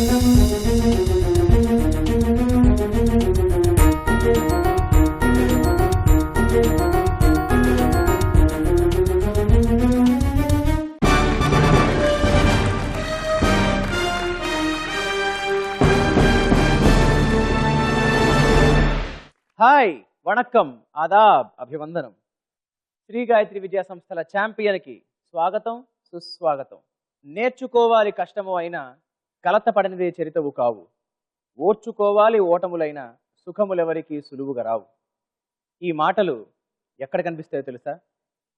Hi, vanakkam, Aadab, అభివందనం. శ్రీ గాయత్రి విద్యా సంస్థల ఛాంపియన్కి స్వాగతం, సుస్వాగతం. నేర్చుకోవాలి కష్టము అయినా కలతపడనిదే చరితవు కావు, ఓర్చుకోవాలి ఓటములైన సుఖములెవరికి సులువుగా రావు. ఈ మాటలు ఎక్కడ కనిపిస్తాయో తెలుసా?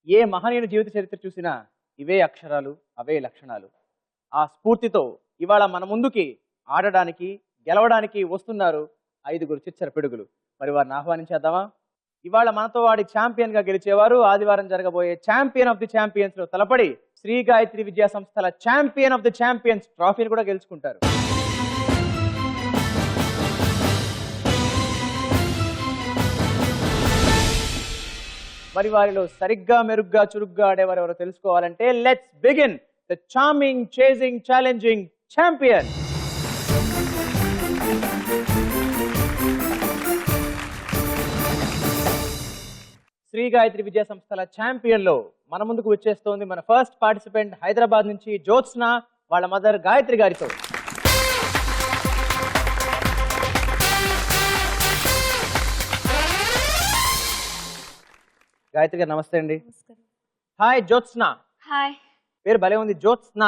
ఏ మహనీయుని జీవిత చరిత్ర చూసినా ఇవే అక్షరాలు, అవే లక్షణాలు. ఆ స్ఫూర్తితో ఇవాళ మన ముందుకి ఆడడానికి, గెలవడానికి వస్తున్నారు 5 చిచ్చర పిడుగులు. మరి వారిని ఆహ్వానించేద్దామా? ఇవాళ మనతో వాడి ఛాంపియన్ గా గెలిచేవారు ఆదివారం జరగబోయే ఛాంపియన్ ఆఫ్ ది ఛాంపియన్స్ లో తలపడి శ్రీ గాయత్రి విద్యా సంస్థల ఛాంపియన్ ఆఫ్ ది ఛాంపియన్స్ ట్రోఫీని కూడా గెలుచుకుంటారు. మరి వారిలో సరిగ్గా మెరుగ్గా చురుగ్గా ఆడేవారు ఎవరో తెలుసుకోవాలంటే let's begin the charming, chasing, challenging champion. Shri Gayatri Vidya సంస్థల ఛాంపియన్ లో మన ముందుకు వచ్చేస్తోంది మన ఫస్ట్ పార్టిసిపెంట్ హైదరాబాద్ నుంచి జ్యోత్స్న వాళ్ళ మదర్ గాయత్రి గారితో. గాయత్రి గారు నమస్తే అండి. హాయ్ జ్యోత్స్న. హాయ్. పేరు భలే ఉంది, జ్యోత్స్న.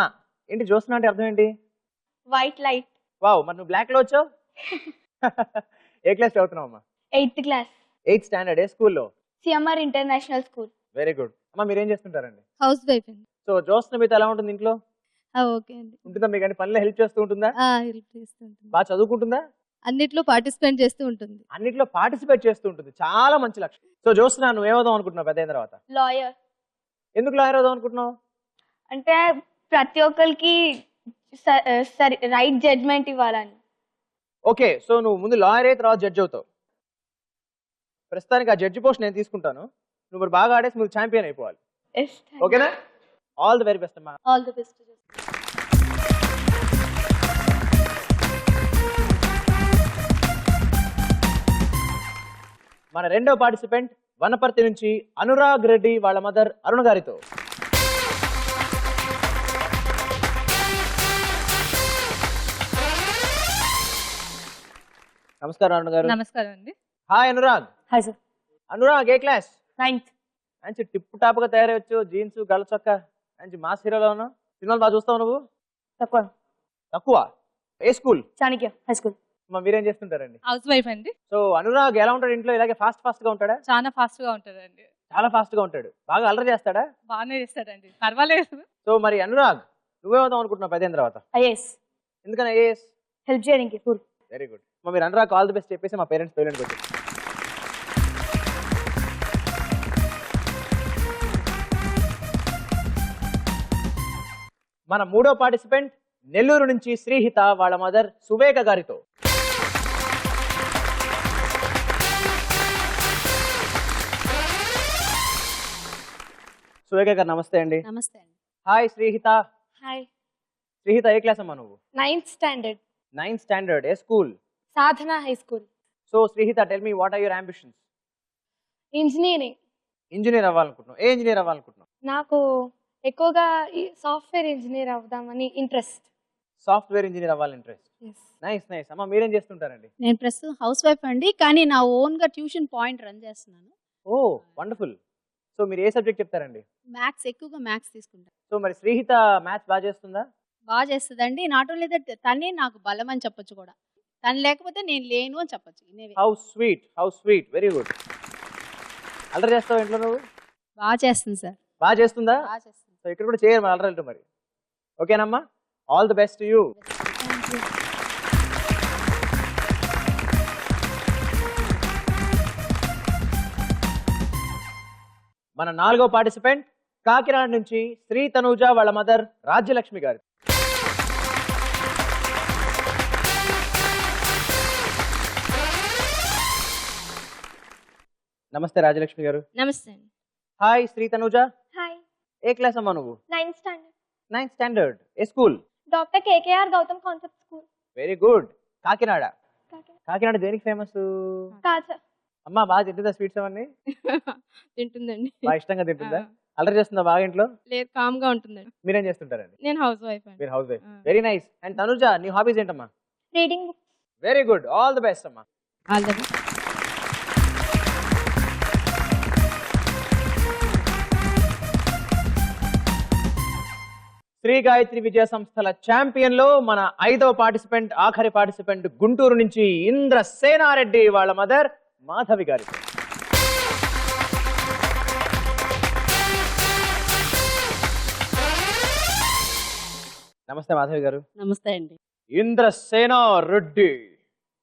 ఏంటి జ్యోత్స్న అంటే అర్థం ఏంటి? White light. వావ్, మరి నువ్వు బ్లాక్ లో వచ్చావు. ఏ క్లాస్ చదువుతున్నావు అమ్మా? 8th class. 8th standard. ఏ స్కూల్లో? CMR international school. Very good. అమ్మా మీరేం చేస్తుంటారండి? హౌస్ వైఫ్ అండి. సో జ్యోత్స్న మీతో ఎలా ఉంటుంది ఇంట్లో? ఓకే అండి. ఉంటుందా మీకు? అంటే పనిలో హెల్ప్ చేస్తూ ఉంటుందా? హెల్ప్ చేస్తూ ఉంటుంది. బాగా చదువుకుంటుందా? అన్నిట్లో పార్టిసిపేట్ చేస్తూ ఉంటుంది. అన్నిట్లో పార్టిసిపేట్ చేస్తూ ఉంటుంది. చాలా మంచి లక్షణం. సో జ్యోత్స్న, నువ్వు ఏమవుదాం అనుకుంటున్నావు పెద్ద అయిన తర్వాత? లాయర్. ఎందుకు లాయర్ అవుదాం అనుకుంటున్నావు? అంటే ప్రతి ఒక్కరికి రైట్ జడ్జ్మెంట్ ఇవ్వాలని. ఓకే, సో నువ్వు ముందు లాయర్ అయ్యి తర్వాత జడ్జ్ అవుతావు. ప్రస్తుతానికి ఆ జడ్జి పోస్ట్ నేను తీసుకుంటాను. నువ్వు మరి బాగా ఆడేసి నువ్వు ఛాంపియన్ అయిపోవాలి. ఓకేనా? ఆల్ ది వెరీ బెస్ట్ అమ్మా. All the best. మన రెండో పార్టిసిపెంట్ వనపర్తి నుంచి అనురాగ్ రెడ్డి వాళ్ళ మదర్ అరుణ గారితో. నమస్కారం అరుణ గారు. నమస్కారం అండి. Hi Anurag. Hi sir. Anurag ఏ క్లాస్? 9th. మంచి టిప్ టాప్ గా తయారవచ్చు, జీన్స్, గళ్ళ చొక్క, మంచి మాస్ హీరోలో ఉన్నావు. సినిమాలు బాగా చూస్తావు నువ్వు? తక్కువ. తక్కువ. ఏ స్కూల్? Chanakya high school. మీరేం చేస్తుంటారండి? హౌస్ వైఫ్ అండి. సో అనురాగ్ ఎలా ఉంటాడు ఇంట్లో? ఇలాగే ఫాస్ట్ గా ఉంటాడా? చాలా ఫాస్ట్ గా ఉంటాడండి. చాలా ఫాస్ట్ గా ఉంటాడు. బాగా అల్లరి చేస్తాడా? బాగానే చేస్తాడండి, పర్వాలేదు. సో మరి అనురాగ్, నువ్వేమవుదాం అనుకుంటున్నావు పెద్ద తర్వాత? ఐఏఎస్. ఎందుకని ఐఏఎస్? హెల్ప్ చేయడానికి. ఫుల్. Very good. మీరు అనురాగ్ ఆల్ ది బెస్ట్ చెప్పేసి మా పేరెంట్స్ పేరెంట్కి వచ్చి. మన మూడో పార్టిసిపెంట్ నెల్లూరు నుంచి శ్రీహిత వాళ్ళ మదర్ సువేగ గారితో. సువేగ గారు నమస్తే అండి. నమస్తే అండి. హాయ్ శ్రీహిత. హాయ్. శ్రీహిత ఏ క్లాస్ అమ్మా నువ్వు? 9th standard. 9th standard. ఏ school? Sadhana high school. So Srihita, tell me what are your ambitions? Engineering. Engineer అవ్వాలనుకుంటున్నావు. ఏ ఇంజనీర్ అవ్వాలనుకుంటున్నావు? నాకు ఎక్కువగా సాఫ్ట్వేర్ ఇంజనీర్ అవుదామని ఇంట్రెస్ట్. సాఫ్ట్వేర్ ఇంజనీర్ అవ్వాలని ఇంట్రెస్ట్. Nice nice. అమ్మ మీరేం చేస్తుంటారండి? నేను ప్రస్తుతం హౌస్ వైఫ్ అండి, కానీ నా ఓన్ గా ట్యూషన్ పాయింట్ రన్ చేస్తున్నాను. ఓ వండర్ఫుల్. సో మీరు ఏ సబ్జెక్ట్ చెప్తారండి? మ్యాథ్స్, ఎక్కువగా మ్యాథ్స్ తీసుకుంటాను. సో మరి శ్రీహిత మ్యాథ్స్ బాగా చేస్తుందా? బాగా చేస్తుందండి. నాట్ ఓన్లీ దట్, తనే నాకు బలం అని చెప్పొచ్చు కూడా. తను లేకపోతే నేను లేను అని చెప్పొచ్చు. How sweet, how sweet. Very good. అల్లరి చేస్తావు ఇంట్లో నువ్వు? బాగా చేస్తుంది సార్. బాగా చేస్తుందా? బాగా చేస్తుంది. సో ఇక్కడ కూడా చేయరు మరి అల్లరి మరి. ఓకేనమ్మా, all the best to you. మన నాలుగో పార్టిసిపెంట్ కాకినాడ నుంచి శ్రీ తనూజ వాళ్ళ మదర్ రాజ్యలక్ష్మి గారు. నమస్తే రాజ్యలక్ష్మి గారు. నమస్తే అండి. హాయ్ శ్రీ తనూజ. హాయ్. ఏ క్లాస్ అమ్మా నువ్వు? 9th standard. 9th standard. ఏ school? Doctor KKR Gautam concept school. Very good. Kakinada. Kakinada దేనికి ఫేమస్? కాజా. అమ్మా బాగా తింటుందా స్వీట్స్ అవన్నీ? తింటుందండి. బాగా ఇష్టంగా తింటుందా? అల్లరి చేస్తుందా బాగా ఇంట్లో? లేదు, కామ్ గా ఉంటుందండి. మీరేం చేస్తుంటారండి? నేను హౌస్ వైఫ్ అండి. మీరు house wife. Very nice. And Tanuja, నీ హాబీస్ ఏంటమ్మా? Reading books. Very good, all the best అమ్మా. All the best. Sri Gayatri Vijaya సంస్థల ఛాంపియన్ లో మన 5వ పార్టిసిపెంట్, ఆఖరి పార్టిసిపెంట్ గుంటూరు నుంచి ఇంద్ర సేనారెడ్డి వాళ్ళ మదర్ మాధవి గారి. నమస్తే మాధవి గారు. నమస్తే అండి. ఇంద్ర సేనారెడ్డి.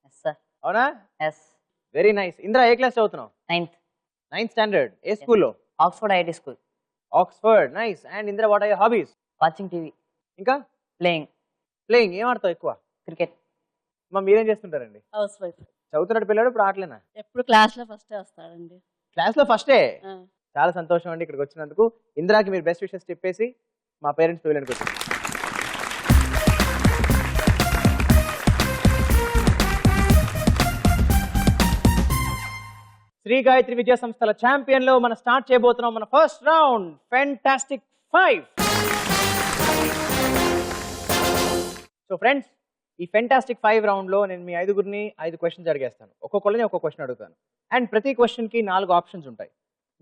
Yes sir. అవునా? ఎస్. Very nice. ఇంద్ర ఏ క్లాస్ చదువుతున్నావు? 9th standard. ఏ స్కూల్లో? Oxford IIT school. Oxford. Nice. And Indra, what are your hobbies? Watching TV. ఇంకా ప్లేయింగ్. ప్లేయింగ్. ఏం ఆడతావు ఎక్కువ? క్రికెట్. అమ్మా మీరేం చేస్తుంటారండి? House wife. చదువుతున్నాడు పిల్లాడు, ఇప్పుడు ఆటలేనా? ఎప్పుడు క్లాస్ లో ఫస్ట్ వస్తాడండి. క్లాస్ లో ఫస్టే. ఆ. చాలా సంతోషం అండి ఇక్కడికి వచ్చినందుకు. ఇందిరాకి మీరు బెస్ట్ విషెస్ చెప్పేసి మా పేరెంట్స్ పిల్లలకి వచ్చింది. శ్రీ గాయత్రి విజయ సంస్థల ఛాంపియన్ లో మనం స్టార్ట్ చేయబోతున్నాం మన first round, fantastic 5. So friends, ఈ ఫెంటాస్టిక్ 5 రౌండ్ లో నేను మీ 5గురిని 5 క్వశ్చన్స్ అడిగేస్తాను. ఒక్కొక్కరిని ఒక్కొక్క క్వశ్చన్ అడుగుతాను. అండ్ ప్రతి క్వశ్చన్ కి 4 ఆప్షన్స్ ఉంటాయి.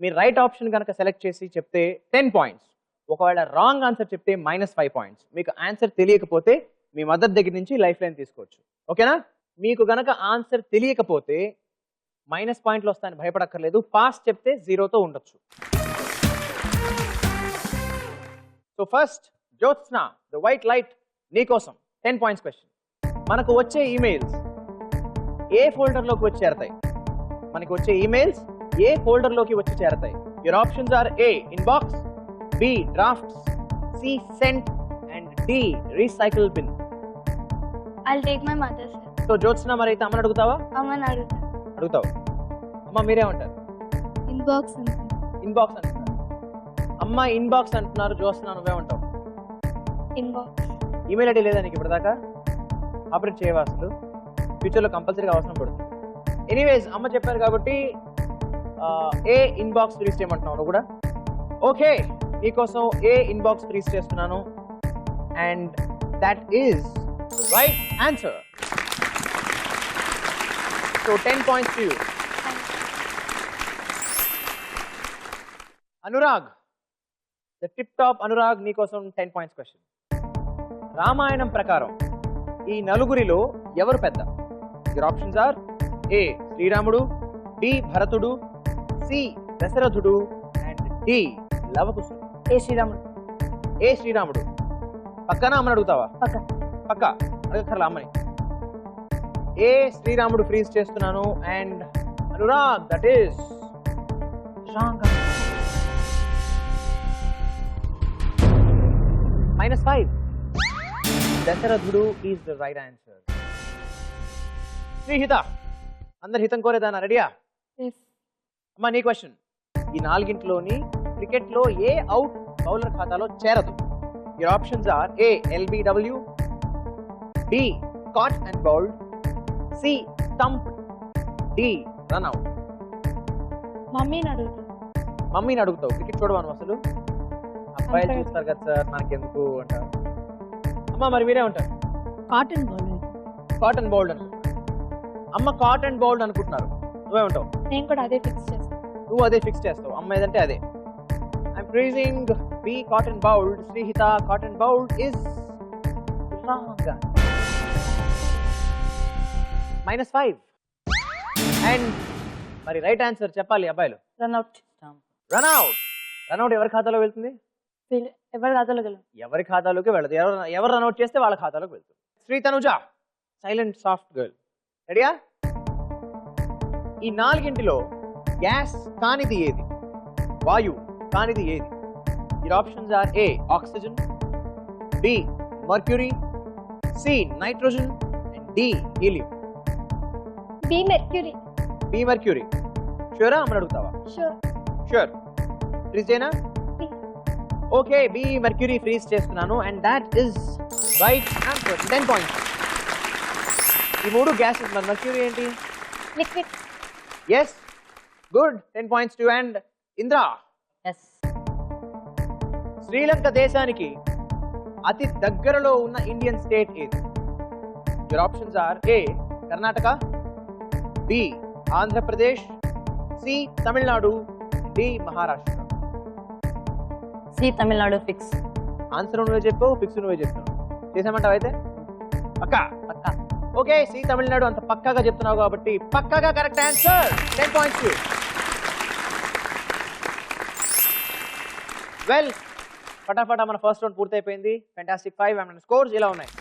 మీరు రైట్ ఆప్షన్ కనుక సెలెక్ట్ చేసి చెప్తే 10 పాయింట్స్, ఒకవేళ రాంగ్ ఆన్సర్ చెప్తే -5 పాయింట్స్. మీకు ఆన్సర్ తెలియకపోతే మీ మదర్ దగ్గర నుంచి లైఫ్ లైన్ తీసుకోవచ్చు. ఓకేనా? మీకు గనక ఆన్సర్ తెలియకపోతే మైనస్ పాయింట్లు వస్తాయని భయపడక్కర్లేదు. పాస్ చెప్తే 0తో ఉండొచ్చు. So first Jyotsna, the white light నీకోసం 10 పాయింట్స్ క్వశ్చన్. మనకు వచ్చే ఈమెయిల్స్ ఏ ఫోల్డర్లోకి వచ్చి చేరతాయి? మనకి వచ్చే ఈమెయిల్స్ ఏ ఫోల్డర్లోకి వచ్చి చేరతాయి? Your options are A inbox, B drafts, C sent and D recycle bin. I'll take my mother's help. So Jyotsna, మరి అయితే అమ్మని అడుగుతావా? అమ్మని అడుగుతా. అడుగుతావు. అమ్మ మీరేమంటారు? ఇన్బాక్స్ ఇన్బాక్స్ అంటున్నారు. అమ్మ ఇన్బాక్స్ అంటున్నారు. జ్యోత్స్న నువ్వేమంటావు? ఇన్బాక్స్. ఈమెయిల్ ఐడి లేదా నీకు ఇప్పటిదాకా? ఆపరేట్ చేయవా అసలు? ఫ్యూచర్లో కంపల్సరీగా అవసరం పడుతుంది. ఎనీవేస్, అమ్మ చెప్పారు కాబట్టి ఏ ఇన్బాక్స్ ఫ్రీజ్ చేయమంటున్నావు నువ్వు కూడా? ఓకే, నీకోసం ఏ ఇన్బాక్స్ ఫ్రీజ్ చేస్తున్నాను. And that is right answer. So 10 points to you. Anurag, the tip top Anurag, నీకోసం 10 పాయింట్స్ క్వశ్చన్. రామాయణం ప్రకారం ఈ నలుగురిలో ఎవరు పెద్ద? యువర్ ఆప్షన్స్ ఆర్ A శ్రీరాముడు, B భరతుడు, C దశరథుడు అండ్ D లవకుశుడు. ఏ శ్రీరాముడు. ఏ శ్రీరాముడు. పక్కన అమ్మని అడుగుతావా? పక్క అడగక్కర్లా అమ్మని. ఏ శ్రీరాముడు ఫ్రీజ్ చేస్తున్నాను. And Anurag, that is -5. దశరథుడు is the right answer. Sreehitha, అందరి హితం కోరేదానా? రెడీయా? అమ్మా నీ క్వశ్చన్. ఈ 4గింటిలోని క్రికెట్ లో ఏ అవుట్ బౌలర్ ఖాతాలో చేరదు? Your options are A LBW, B caught and bowled, C stumped, D run out. మమ్మీని అడుగుతా. మమ్మీని అడుగుతావు. క్రికెట్ చూడవాను అసలు? అబ్బాయిలు చూస్తారు కదా సార్, మనకెందుకు అంటారు. అమ్మ మరి మీరే ఉంటారు? Cotton ball. కాటన్ బౌల్డ్ అనుకుంటున్నారు. అమ్మ కాటన్ బౌల్డ్ అనుకుంటున్నారు. నువ్వే ఉంటావు? నేను కూడా అదే ఫిక్స్ చేస్తాను. నువ్వు అదే ఫిక్స్ చేస్తావు. అమ్మ ఏదంటే అదే. I'm freezing B cotton bowled. Sreehitha, cotton bowled is wrong. -5. And మరి రైట్ ఆన్సర్ చెప్పాలి అబ్బాయిలు. రన్అట్. రన్అట్. రన్అట్ ఎవరి ఖాతాలో వెళ్తుంది? ఎవరి ఖాతాలోకి వెళ్ళదు. ఎవరి ఖాతాలోకి వెళ్ళదు. ఎవరు రన్అట్ చేస్తే వాళ్ళ ఖాతాలోకి వెళ్తుంది. Sri Tanuja, silent soft girl, రెడీయా? ఈ 4గింటిలో గ్యాస్ కానిది ఏది? వాయు కానిది ఏది? Your options are A oxygen, B mercury, C nitrogen and D helium. B mercury. B mercury. షూరా? అమ్మని అడుగుతావా? షూర్. ఫ్రీజ్ చేయనా? ఓకే, B మర్క్యూరీ ఫ్రీజ్ చేస్తున్నాను. And that is right answer. 10 points. ఈ మూడు గ్యాసెస్. మరి మర్క్యూరీ ఏంటి? Liquid. Yes, good. 10 points to and Indra. Yes. Sri Lanka దేశానికి అతి దగ్గరలో ఉన్న ఇండియన్ స్టేట్ ఏది? Your options are A Karnataka, B Andhra Pradesh, C Tamil Nadu, D Maharashtra. C Tamil Nadu fix. Answer నువ్వే చెప్పు, ఫిక్స్ నువ్వే చెప్తున్నావు. చేసామంటావు అయితే? పక్కా? పక్కా. ఓకే, సి తమిళనాడు అంత పక్కాగా చెప్తున్నావు కాబట్టి పక్కాగా correct answer. 10 points to you. Well, ఫటాఫటా మన ఫస్ట్ రౌండ్ పూర్తయిపోయింది. ఫెంటాస్టిక్ 5 అండ్ స్కోర్స్ ఇలా ఉన్నాయి.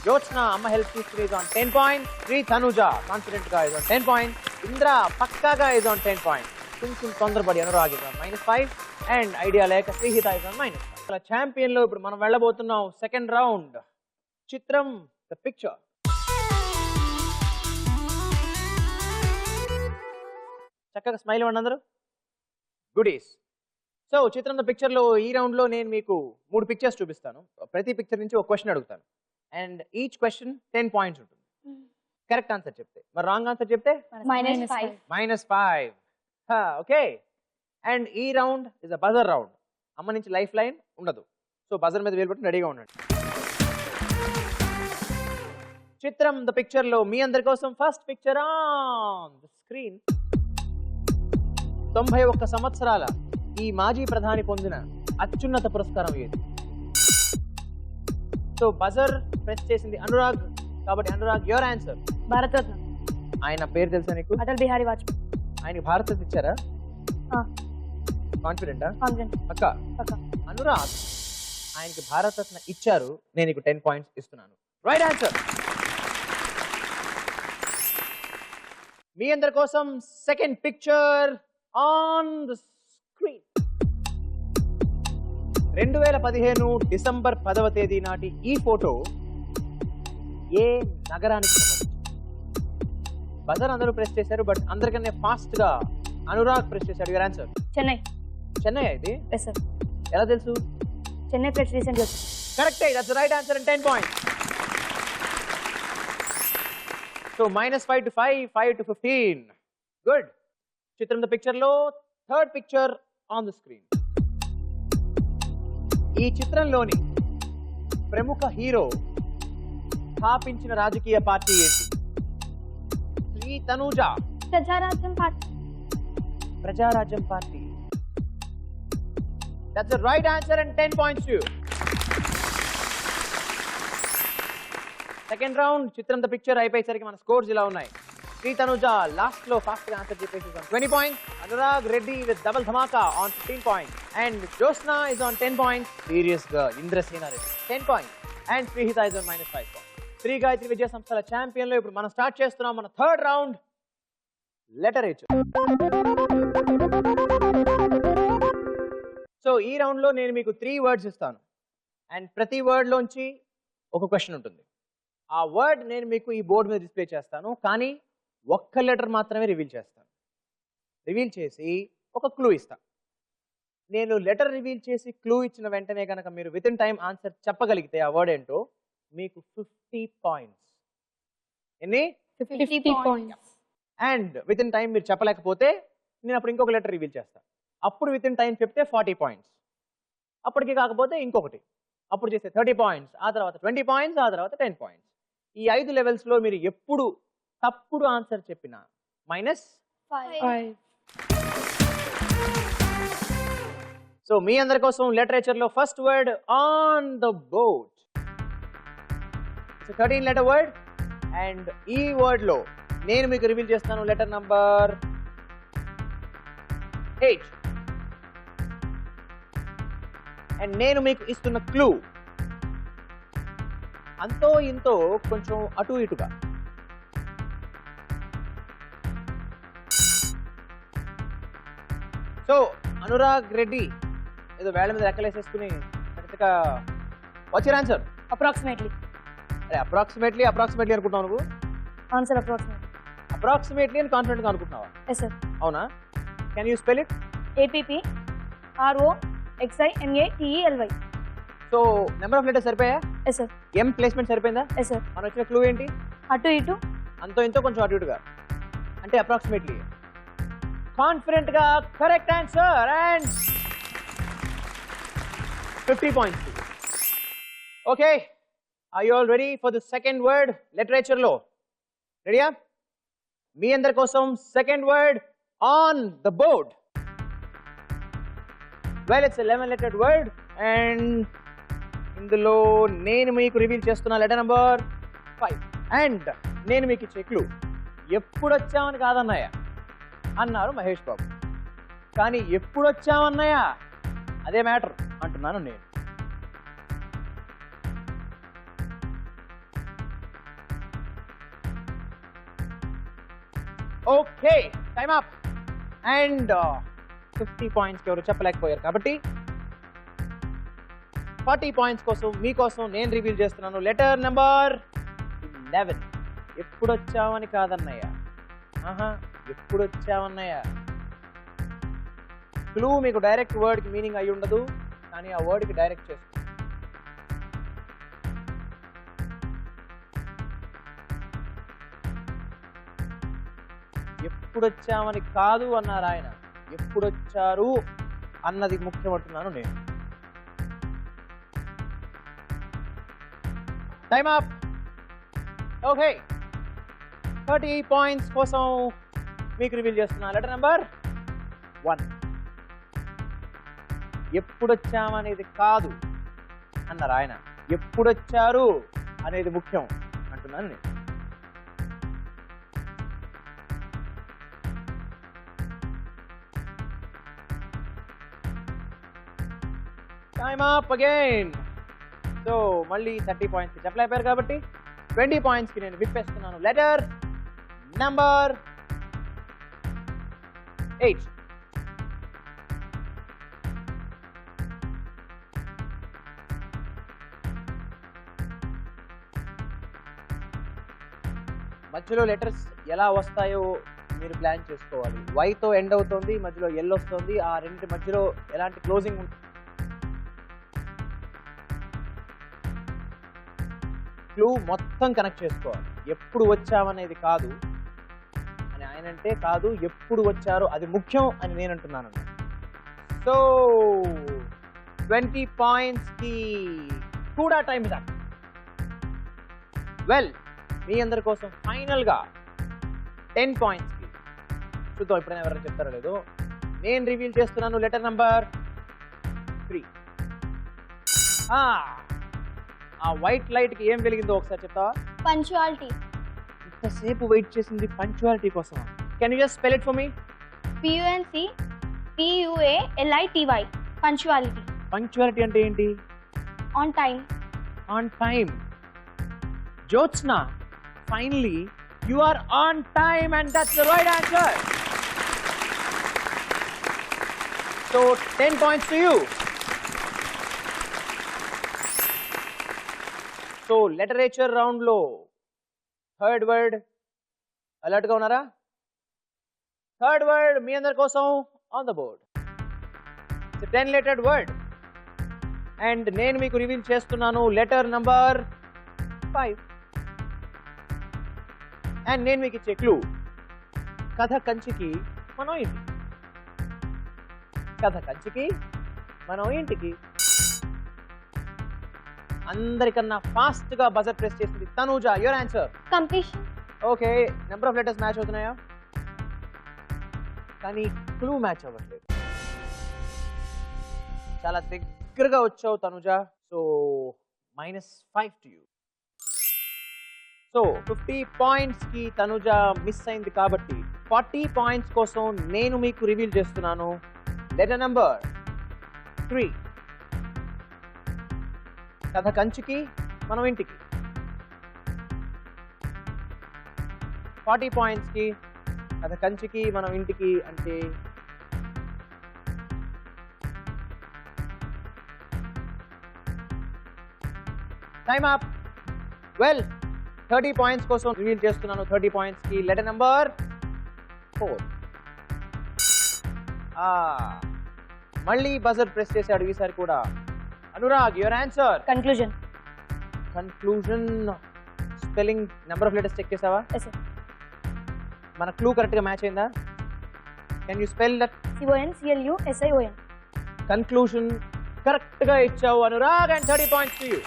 జ్యోత్స్న అమ్మ హెల్ప్ తీసుకుని is on 10 points. Shri Tanuja confident గా is on 10 points. ఇంద్ర పక్కాగా is on 10 points. కొంచెం తొందరపడి Anurag is on -5 and idea లేక శ్రీహిత is on -5. అలా ఛాంపియన్ లో ఇప్పుడు మనం వెళ్ళబోతున్నాం సెకండ్ రౌండ్. చిత్రం ద పిక్చర్. చక్కగా స్మైల్ ఇవ్వండి అందరూ. గుడీస్. సో చిత్రం ద పిక్చర్ లో ఈ రౌండ్ లో నేను మీకు 3 పిక్చర్స్ చూపిస్తాను. ప్రతి పిక్చర్ నుంచి ఒక క్వశ్చన్ అడుగుతాను అండ్ ఈచ్ క్వశ్చన్ 10 points ఉంటుంది. కరెక్ట్ ఆన్సర్ చెప్తే, మరి రాంగ్ ఆన్సర్ చెప్తే -5. -5. ఓకే, అండ్ ఈ round is a buzzer round. అమ్మ నుంచి లైఫ్ లైన్ ఉండదు. సో బజర్ మీద వేలుపెట్టి రెడీగా ఉండండి. చిత్రం ద పిక్చర్ లో మీ అందరి కోసం first picture on the screen. 91 సంవత్సరాల ఈ మాజీ ప్రధాని పొందిన అత్యున్నత పురస్కారం ఏది? సో బజర్ ప్రెస్ చేసింది అనురాగ్ కాబట్టి అనురాగ్ యువర్ ఆన్సర్. భారతరత్న. ఆయన పేరు తెలుసా నీకు? అటల్ బిహారీ వాజ్పేయి. ఆయనకి భారతరత్న ఇచ్చారా? కాన్ఫిడెంటా? కాన్ఫిడెంట్. పక్కా? పక్కా. అనురాగ్ ఆయనకి భారతరత్న ఇచ్చారు. నేను నీకు 10 points ఇస్తున్నాను. Right answer. మీ అందరి కోసం second picture on the screen. 2015 December 10వ తేదీ నాటి ఈ ఫోటో ఏ నగరానికి సంబంధించి? బజర్ అందరూ ప్రెస్ చేశారు బట్ అందరికన్నా ఫాస్ట్ గా అనురాగ్ ప్రెస్ చేశాడు. Your answer. చెన్నై. చెన్నై ఇది? Yes sir. ఎలా తెలుసు? చెన్నై ఫ్లడ్స్ రీసెంట్గా. Correct, that's right answer and 10 points. So -5 to 5, 5 to 15. Good. చిత్రం ద పిక్చర్ లో third picture on the screen. ఈ చిత్రంలోని ప్రముఖ హీరో స్థాపించిన రాజకీయ పార్టీ ఏంటి? Sri Tanuja. Praja Rajyam party. Praja Rajyam party. That's the right answer and 10 points to you. Second round చిత్రం the picture అయిపోయేసరికి మన స్కోర్స్ ఇలా ఉన్నాయి. శ్రీ తనుజ లాస్ట్ లో ఫాస్ట్ గా ఆన్సర్ చెప్పేసి 20 points. Anurag Reddy with double ధమాకా on 15 points and Jyotsna is on 10 points. Serious గా Indrasena Reddy 10 points and Sreehitha is on -5 points. Sri Gayatri Vidya సంస్థల ఛాంపియన్ లో ఇప్పుడు మనం స్టార్ట్ చేస్తున్నాం మన third round. Letter H. So ఈ రౌండ్ లో నేను మీకు 3 words ఇస్తాను అండ్ ప్రతి వర్డ్ లోంచి ఒక క్వశ్చన్ ఉంటుంది. ఆ వర్డ్ నేను మీకు ఈ బోర్డు మీద డిస్ప్లే చేస్తాను కానీ ఒక్క లెటర్ మాత్రమే రివీల్ చేస్తాను. రివీల్ చేసి ఒక క్లూ ఇస్తాను. నేను లెటర్ రివీల్ చేసి క్లూ ఇచ్చిన వెంటనే కనుక మీరు విత్ ఇన్ టైం ఆన్సర్ చెప్పగలిగితే ఆ వర్డ్ ఏంటో మీకు 50 points. ఎన్ని? 50 points. And with in time మీరు చెప్పలేకపోతే నేను అప్పుడు ఇంకొక లెటర్ రివీల్ చేస్తాను. అప్పుడు విత్ ఇన్ టైం చెప్తే 40 points. అప్పటికి కాకపోతే ఇంకొకటి, అప్పుడు చేస్తే 30 points, ఆ తర్వాత 20 points, ఆ తర్వాత 10 points. ఈ 5 లెవెల్స్ లో మీరు ఎప్పుడు తప్పుడు ఆన్సర్ చెప్పినా -5. సో మీ అందరి కోసం లిటరేచర్ లో first word on the board. 13 letter word and ఈ వర్డ్ లో నేను మీకు రివీల్ చేస్తాను లెటర్ నంబర్ 8 అండ్ నేను మీకు ఇస్తున్న క్లూ అంతో ఇంతో కొంచెం అటు ఇటుగా. సో అనురాగ్ రెడ్డి ఏదో వేళ మీద లెక్కలేసేసుకుని కరెక్ట్గా వాట్స్ యువర్ ఆన్సర్? అప్రాక్సిమేట్లీ. అరే అప్రాక్సిమేట్లీ అనుకుంటున్నావు నువ్వు? ఆన్సర్ అప్రాక్సిమేట్లీ అని కాన్ఫిడెంట్గా అనుకుంటున్నావా? Yes sir. అవునా? Can you spell it? APPROXINATELY. So number of letters సరిపోయా? Yes sir. ఎం ప్లేస్మెంట్ సరిపోయిందా? Yes sir. మనం వచ్చిన క్లూ ఏంటి? అటు ఇటు అంతో ఇంతో కొంచెం అటు ఇటుగా, అంటే అప్రాక్సిమేట్లీ. కాన్ఫిడెంట్గా correct answer and 50 points. Okay, are you all ready for the second word లిటరేచర్లో? రెడీయా? మీ అందరి కోసం second word on the board. Well, it's 11-lettered word and ఇందులో నేను మీకు రివీల్ చేస్తున్న లెటర్ నెంబర్ 5 అండ్ నేను మీకు ఇచ్చే క్లూ ఎప్పుడు వచ్చామని కాదన్నయ్య అన్నారు మహేష్ బాబు, కానీ ఎప్పుడు వచ్చామన్నయ్య అదే మ్యాటర్ అంటున్నాను నేను. Okay, time up and 50 points ఎవరు చెప్పలేకపోయారు కాబట్టి 40 points కోసం మీకోసం నేను రివీల్ చేస్తున్నాను లెటర్ నెంబర్ 11. ఎప్పుడు వచ్చామని కాదన్నయ్య, ఎప్పుడు వచ్చామన్నయ్య. క్లూ మీకు డైరెక్ట్ వర్డ్కి మీనింగ్ అయి ఉండదు, కానీ ఆ వర్డ్కి డైరెక్ట్ చేస్తుంది. ఎప్పుడు వచ్చామని కాదు అన్నారు ఆయన, ఎప్పుడు వచ్చారు అన్నది ముఖ్యమంటున్నాను నేను. Time up. ఓకే, 30 points కోసం మీకు రివీల్ చేస్తున్నా లెటర్ నెంబర్ 1. ఎప్పుడొచ్చామనేది కాదు అన్నారు ఆయన, ఎప్పుడొచ్చారు అనేది ముఖ్యం అంటున్నాను నేను. Time up again. సో మళ్ళీ 30 points చెప్పలేపారు కాబట్టి 20 points కి నేను విప్పేస్తున్నాను లెటర్ నంబర్ 8. మధ్యలో లెటర్స్ ఎలా వస్తాయో మీరు ప్లాన్ చేసుకోవాలి. వైతో ఎండ్ అవుతుంది, మధ్యలో ఎల్ వస్తుంది, ఆ రెండింటి మధ్యలో ఎలాంటి క్లోజింగ్ ఉంటుంది. క్లూ మొత్తం కనెక్ట్ చేసుకోవాలి. ఎప్పుడు వచ్చామనేది కాదు అని ఆయన అంటే, కాదు ఎప్పుడు వచ్చారో అది ముఖ్యం అని నేను అంటున్నాను. సో 20 points కి కూడా టైం ఇదా. వెల్, మీ అందరి కోసం ఫైనల్గా 10 points కి చూద్దాం ఎప్పుడైనా ఎవరైనా చెప్తారో లేదో. నేను రివీల్ చేస్తున్నాను లెటర్ నంబర్ 3. ఆ వైట్ లైట్ కి ఏం వెలిగిందో ఒకసారి చెప్తావా? పంచువాలిటీ. ఇంతసేపు వెయిట్ చేసింది పంచువాలిటీ కోసం. Can you just spell it for me? PUNCPUALITY. Punctuality. Punctuality అంటే ఏంటి? On time. On time. Jyotsna, finally you are on time and that's the right answer. So 10 points to you. So literature round లో third word alert గా ఉన్నారా? Third word మీ అందరి కోసం on the board. It's 10-lettered word and నేను మీకు reveal చేస్తున్నాను letter number 5 and నేను మీకు ఇచ్చే క్లూ కథ కంచికి మనం ఇంటికి. కథ కంచికి మనం ఇంటికి. అందరికన్నా ఫాస్ట్ గా బజర్ ప్రెస్ చేసింది Tanuja. Your answer? Completion. Okay, number of letters match అవుతున్నాయా? కానీ క్లూ మ్యాచ్ అవ్వట్లేదు. చాలా దగ్గరగా వచ్చావు Tanuja. So -5 to you. So 50 points కి తనుజ మిస్ అయింది కాబట్టి 40 points కోసం నేను మీకు రివీల్ చేస్తున్నాను లెటర్ నంబర్ 3. కథ కంచికి మనం ఇంటికి. 40 points కి కథ కంచికి మనం ఇంటికి అంటే టైమ్ అప్. వెల్, 30 points కోసం రివీల్ చేస్తున్నాను 30 points కి లెటర్ నంబర్ 4. మళ్ళీ బజర్ ప్రెస్ చేశాడు ఈసారి కూడా. Anurag, your answer? Conclusion. Conclusion. Spelling, number of letters check చేసావా? Yes sir. మన క్లూ కరెక్ట్ గా మ్యాచ్ అయిందా? Can you spell that? CONCLUSION. Conclusion correct గా ఇచ్చావు Anurag, and 30 points to you.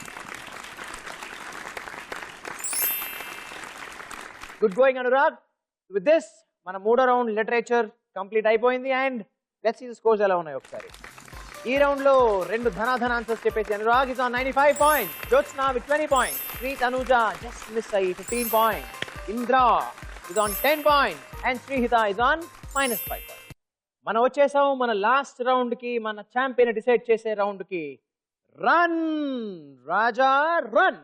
Good going Anurag. With this మన మూడో రౌండ్ లిటరేచర్ కంప్లీట్ అయిపోయింది, and let's see the scores ఎలా ఉన్నాయి ఒకసారి. ఈ రౌండ్ లో 2 ధనాధన ఆన్సర్స్ చెప్పేసి Anurag is on 95 points, Jyotsna with 20 points, Shri Tanuja just miss అయ్యి 15 points, Indra is on 10 points, and Sreehitha is on -5 points. మనం వచ్చేసాం మన లాస్ట్ రౌండ్ కి, మన ఛాంపియన్ డిసైడ్ చేసే రౌండ్ కి. Run Raja run.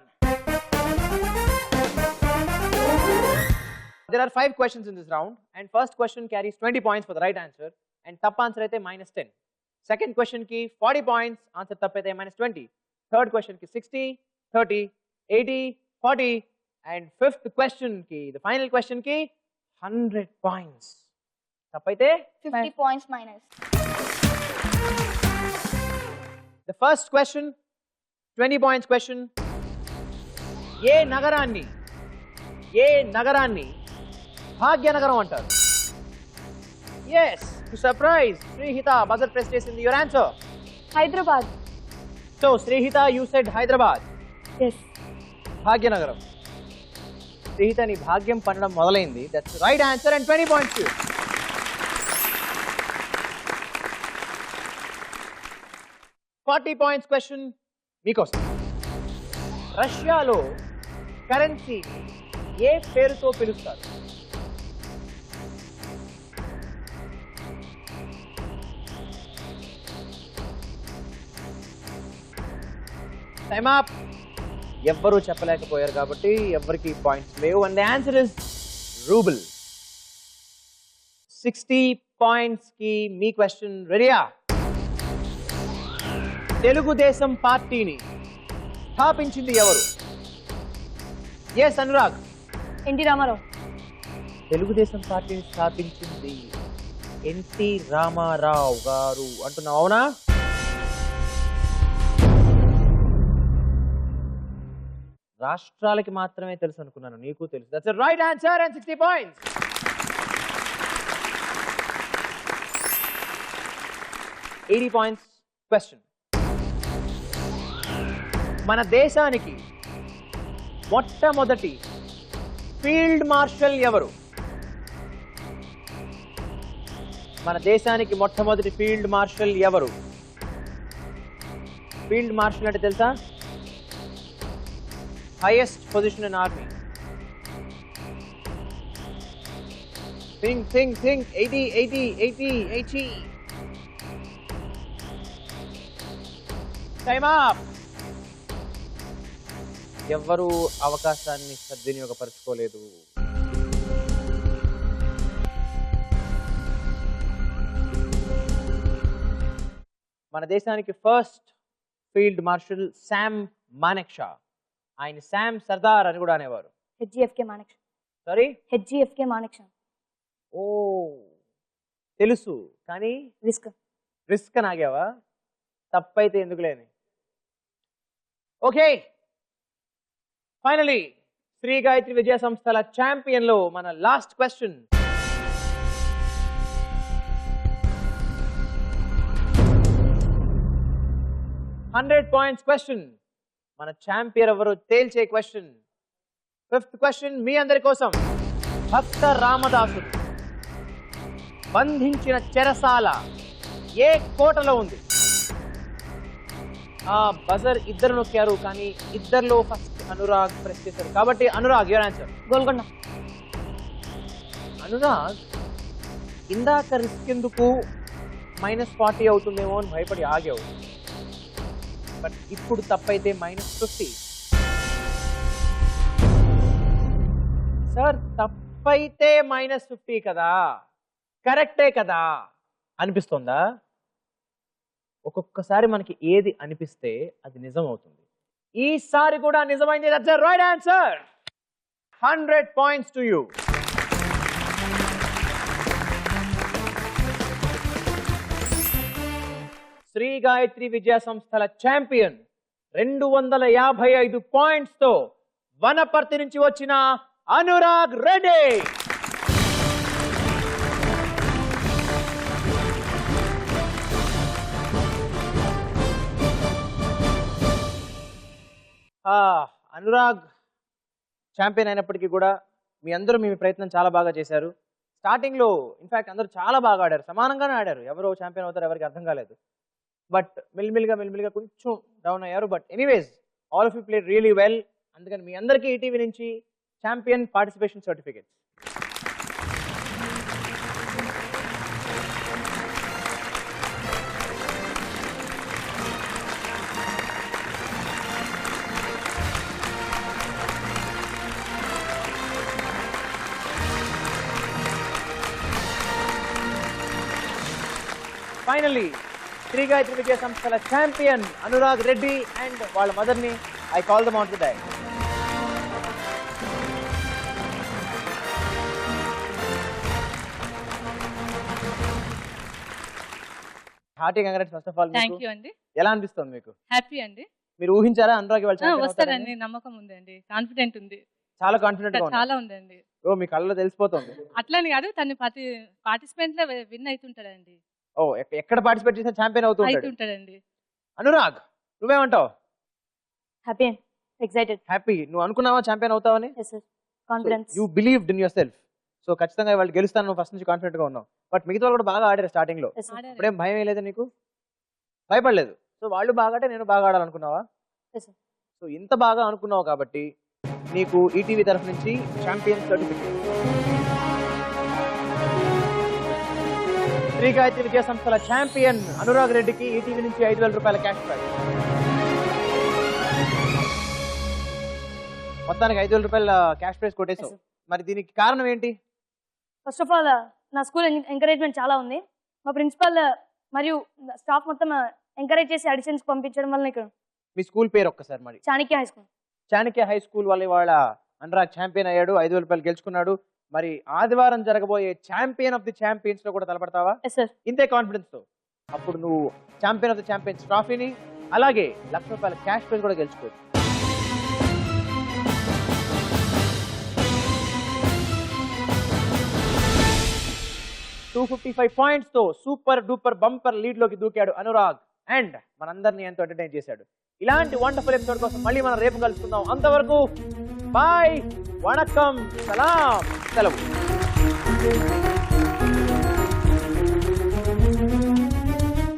There are 5 questions in this round, and first question carries 20 points for the right answer, and తప్పు answer అయితే -10. Second question ki 40 points, answer తప్పు అయితే -20. Third question ki 60, 30, 80, 40, and fifth question ki, the final question ki 100 points. తప్పు అయితే 50 points minus. the first question 20 points question. ఏ నగరాన్ని భాగ్యనగరం అంటారు? yes, to surprise Srihita, buzzer press చేసింది. your answer? Hyderabad. so Srihita, you said Hyderabad. Yes. Bhagyanagaram. Sreehitha నీ భాగ్యం పండడం మొదలైంది. that's the right answer, and 20 points to you. 40 points question మీకోసం. రష్యాలో currency ఏ పేరుతో పిలుస్తారు? Time up. ఎవ్వరూ చెప్పలేకపోయారు కాబట్టి ఎవ్వరికి పాయింట్స్ లేవు, and the answer is rouble. 60 points కి మీ క్వశ్చన్ రెడీయా? తెలుగుదేశం పార్టీని స్థాపించింది ఎవరు? ఎస్ అనురాగ్. ఎన్టీ రామారావు. తెలుగుదేశం పార్టీని స్థాపించింది ఎన్టీ రామారావు గారు అంటున్నావు, అవునా? రాష్ట్రాలకి మాత్రమే తెలుసు అనుకున్నాను, నీకు తెలుసు. That's the right answer, and 60 points. $80 question. మన దేశానికి మొట్టమొదటి ఫీల్డ్ మార్షల్ ఎవరు? మన దేశానికి మొట్టమొదటి ఫీల్డ్ మార్షల్ ఎవరు? ఫీల్డ్ మార్షల్ అంటే తెలుసా? Highest position in army. think 80. Time up. ఎవ్వరూ అవకాశాన్ని సద్వినియోగపరచుకోలేదు. మన దేశానికి first field marshal Sam Manekshaw. ఆయన శామ్ సర్దార్ అని కూడా అనేవారు. HGFK Manekshaw. Sorry, HGFK Manekshaw. ఓ తెలుసు కానీ రిస్క్ నాగావా? తప్పైతే ఎందుకులేని. ఓకే, ఫైనలీ శ్రీ గాయత్రి విద్యా సంస్థల ఛాంపియన్ లో మన లాస్ట్ క్వశ్చన్. $100 క్వశ్చన్. మన ఛాంపియన్ ఎవరు తేల్చే క్వశ్చన్. ఫిఫ్త్ క్వశ్చన్ మీ అందరి కోసం. భక్త రామదాసుడు బంధించిన చెరసాల ఏ కోటలో ఉంది? ఆ బజర్ ఇద్దరు నొక్కారు, కానీ ఇద్దరిలో ఫస్ట్ అనురాగ్ ప్రెస్ చేశారు కాబట్టి అనురాగ్, యువర్ ఆన్సర్. గోల్కొండ. అనురాగ్ ఇందాక రిస్క్ ఎందుకు -40 అవుతుందేమో అని భయపడి ఆగావు, బట్ ఇప్పుడు తప్పైతే -50. సార్ తప్పైతే -50 కదా, కరెక్టే కదా అనిపిస్తుందా? ఒక్కొక్కసారి మనకి ఏది అనిపిస్తే అది నిజం అవుతుంది. ఈసారి కూడా నిజమైంది. That's the right answer. 100 points to you. Shri Gayatri Vidya సంస్థల ఛాంపియన్ 255 points తో వనపర్తి నుంచి వచ్చిన అనురాగ్ రెడ్డి. అనురాగ్ ఛాంపియన్ అయినప్పటికీ కూడా మీ అందరూ మీ ప్రయత్నం చాలా బాగా చేశారు. స్టార్టింగ్లో ఇన్ఫాక్ట్ అందరూ చాలా బాగా ఆడారు, సమానంగానే ఆడారు. ఎవరు ఛాంపియన్ అవుతారు ఎవరికి అర్థం కాలేదు. బట్ మెల్లిమెల్లిగా కొంచెం డౌన్ అయ్యారు. But anyways all of you played really well. అందుకని మీ అందరికీ ఈటీవీ నుంచి champion participation certificate. Finally Sri Gayatri Vijaya సంస్థల ఛాంపియన్ అనురాగ్ రెడ్డి అండ్ వాళ్ళ మదర్ని I call them on to the dais. Hearty congrats first of all. Thank you అండి. ఎలా అనిపిస్తుంది మీకు? హ్యాపీ అండి. మీరు ఊహించారా అనురాగ్ వాళ్ళు champion వస్తారండి, అవుతారని? నమ్మకం ఉందండి, కాన్ఫిడెంట్ ఉంది, చాలా కాన్ఫిడెంట్ గా ఉన్నారు. చాలా ఉందండి. ఓ మీ కళ్ళలో తెలిసిపోతుంది. అట్లని కాదు, తను పార్టిసిపెంట్ లో విన్ అవుతుంటాడండి. ఓ ఎక్కడ పార్టిసిపేట్ చేసినా ఛాంపియన్ అవుతుంటాడు. అవుతుంటాడండి. అనురాగ్ నువ్వేమంటావు? Happy and excited. హ్యాపీ. నువ్వు అనుకున్నావా ఛాంపియన్ అవుతావని? Yes sir, confidence. You believed in your self. So ఖచ్చితంగా వాళ్ళు గెలుస్తాను నువ్వు ఫస్ట్ నుంచి కాన్ఫిడెంట్ గా ఉన్నావు. బట్ మిగతా వాళ్ళు కూడా బాగా ఆడారు స్టార్టింగ్ లో. ఆడారు. ఇప్పుడేం భయం ఏం లేదు నీకు? భయపడలేదు. సో వాళ్ళు బాగా ఆడే నేను బాగా ఆడాలనుకున్నావా? Yes, sir. సో ఇంత బాగా అనుకున్నావు కాబట్టి నీకు ఈటీవీ తరఫు నుంచి ఛాంపియన్ సర్టిఫికేట్. శ్రీ గాయత్రి విద్యా సంస్థల ఛాంపియన్ అనురాగ్ రెడ్డికి ఈటీవీ నుంచి 5,000 రూపాయల క్యాష్ ప్రైజ్. మొత్తానికి 5,000 రూపాయల క్యాష్ ప్రైజ్ కొట్టేసావు. మరి దీనికి కారణం ఏంటి? ఫస్ట్ ఆఫ్ ఆల్ నా స్కూల్ ఎంకరేజ్మెంట్ చాలా ఉంది. మా ప్రిన్సిపల్ మరియు స్టాఫ్ మొత్తం ఎంకరేజ్ చేసి అడిషన్స్ పంపించడం వల్ల ఇక్కడ మీ స్కూల్ పేరు ఒక్కసారి మరి? Chanakya high school. Chanakya high school వల్ల వాళ్ళ అనురాగ్ ఛాంపియన్ అయ్యాడు, 5,000 రూపాయలు గెలుచుకున్నాడు. మరి ఆదివారం జరగబోయే ఛాంపియన్ ఆఫ్ ది ఛాంపియన్స్ లో కూడా తలపడతావా? Yes sir. ఇంతే కాన్ఫిడెన్స్ తో అప్పుడు నువ్వు ఛాంపియన్ ఆఫ్ ది ఛాంపియన్స్ ట్రాఫీని అలాగే 1,00,000 రూపాయల క్యాష్ ప్రైజ్ కూడా గెలుచుకోవచ్చు. $255 తో సూపర్ డూపర్ బంపర్ లీడ్ లోకి దూకాడు అనురాగ్ అండ్ మనందరినీ ఎంతో ఎంటర్టైన్ చేశాడు. ఇలాంటి వండర్ఫుల్ ఎపిసోడ్ కోసం మళ్ళీ మనం రేపు కలుసుకుందాం. అంతవరకు బాయ్, వణకం, సలాం, సెలవు.